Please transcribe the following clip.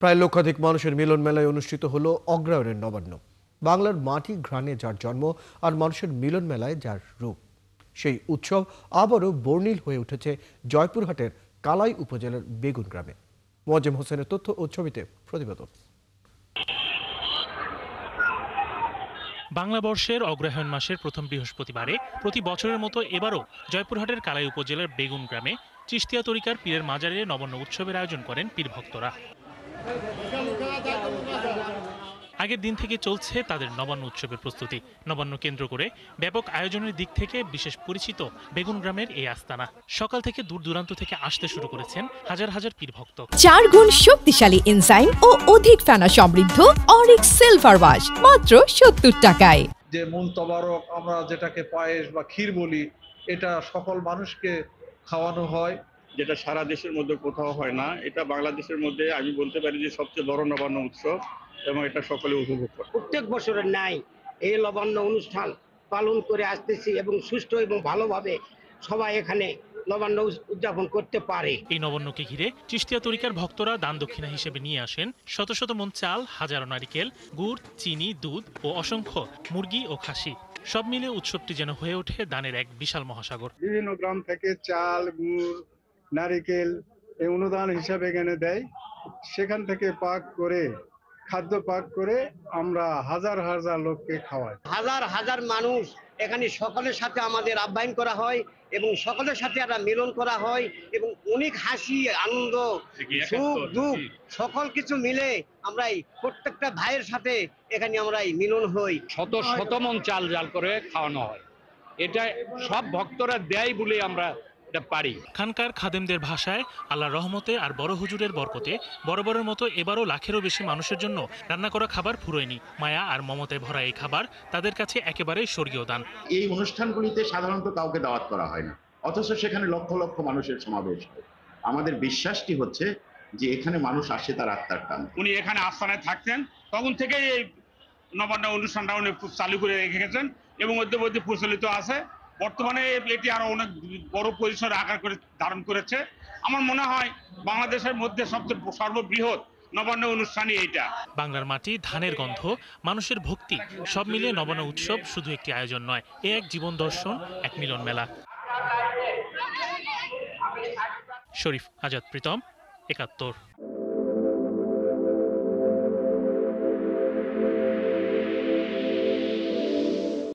প্রায় লক্ষাধিক মানুষের মিলন মেলায় অনুষ্ঠিত হলো অগ্রহায়ণের নবান্ন। বাংলার মাটি ঘ্রাণে যার জন্ম আর মানুষের মিলন মেলায় যার রূপ, সেই উৎসব আবারও বর্ণিল হয়ে উঠেছে জয়পুরহাটের কালাই উপজেলার বেগুন গ্রামে। মোয়াজ্জেম হোসেনের তথ্য ও ছবিতে প্রতিবেদন। বাংলা বর্ষের অগ্রহায়ণ মাসের প্রথম বৃহস্পতিবারে প্রতি বছরের মতো এবারও জয়পুরহাটের কালাই উপজেলার বেগুন গ্রামে চিশতিয়া তরিকার পীরের মাজারে নবান্ন উৎসবের আয়োজন করেন পীর ভক্তরা। আগের দিন থেকে চলছে তাদের নবান্ন উৎসবের প্রস্তুতি। নবান্ন কেন্দ্র করে ব্যাপক আয়োজনের দিক থেকে বিশেষ পরিচিত বেগুন গ্রামের এই আস্তানা। সকাল থেকে দূর দূরান্ত থেকে আসতে শুরু করেছেন হাজার হাজার পীর ভক্ত। 4 গুণ শক্তিশালী এনজাইম ও অধিক ফেনা সমৃদ্ধ অরিক্স সিলভার ওয়াশ মাত্র 70 টাকায়। যে মূল তবারক আমরা যেটাকে পায়েস বা ক্ষীর বলি, এটা সকল মানুষকে খাওয়ানো হয়, যেটা সারা দেশের মধ্যে কোথাও হয় না। এটা বাংলাদেশের মধ্যে আমি বলতে পারি যে সবচেয়ে বড় নবান্ন উৎসব, এবং এটা সকলে উপভোগ করে। প্রত্যেক বছরের ন্যায় এই নবান্ন অনুষ্ঠান পালন করে আসতেছি এবং সুষ্ঠু এবং ভালোভাবে সবাই এখানে নবান্ন উদযাপন করতে পারে। এই নবান্নকে ঘিরে চিশতিয়া তরিকার ভক্তরা দান দক্ষিণা হিসেবে নিয়ে আসেন শত শত মন চাল, হাজারো নারিকেল, গুড়, চিনি, দুধ ও অসংখ্য মুরগি ও খাসি। সব মিলে উৎসবটি যেন হয়ে ওঠে দানের এক বিশাল মহাসাগর। বিভিন্ন গ্রাম থেকে চাল, গুড়, নারিকেল এই অনুদান হিসাবে এখানে দেয়। সেখান থেকে খাদ্য পাক করে আমরা হাজার হাজার লোককে খাওয়াই। হাজার হাজার মানুষ এখানে সকলের সাথে আমাদের আহ্বান করা হয় এবং সকলের সাথে একটা মিলন করা হয় এবং অনেক হাসি, আনন্দ, সুখ, দুঃখ সকল কিছু মিলে আমরা প্রত্যেকটা ভাইয়ের সাথে এখানে আমরা মিলন হই। শত শত মন চাল জাল করে খাওয়ানো হয়। এটা সব ভক্তরা দেয় বলে আমরা এটা পারি। খানকার খাদেমদের ভাষায় আল্লাহর রহমতে আর বড় হুজুরের বরকতে বরাবরের মতো এবারও লাখেরও বেশি মানুষের জন্য রান্না করা খাবার ফুরোয়নি। মায়া আর মমতায় ভরা এই খাবার তাদের কাছে একেবারেই স্বর্গীয় দান। এই অনুষ্ঠানগুলিতে সাধারণত কাউকে দাওয়াত করা হয় না, অথচ সেখানে লক্ষ লক্ষ মানুষের সমাবেশ হয়। আমাদের বিশ্বাসটি হচ্ছে যে এখানে মানুষ আসে তার আত্মার টান। উনি এখানে আস্থানায় থাকতেন, তখন থেকেই এই নবান্ন অনুষ্ঠানটা উনি চালু করে রেখে গেছেন এবং মধ্যবর্তী প্রচলিত আছে। বর্তমানে এটি আরো অনেক বড় পরিসরে আকার করে ধারণ করেছে। আমার মনে হয় বাংলাদেশের মধ্যে সবচেয়ে সর্ববৃহৎ নবান্ন অনুষ্ঠানই এইটা। বাংলার মাটি, ধানের গন্ধ, মানুষের ভক্তি সব মিলিয়ে নবান্ন উৎসব শুধু একটি আয়োজন নয়, এ এক জীবন দর্শন, এক মিলন মেলা। শরীফ আজাদ প্রীতম, ৭১।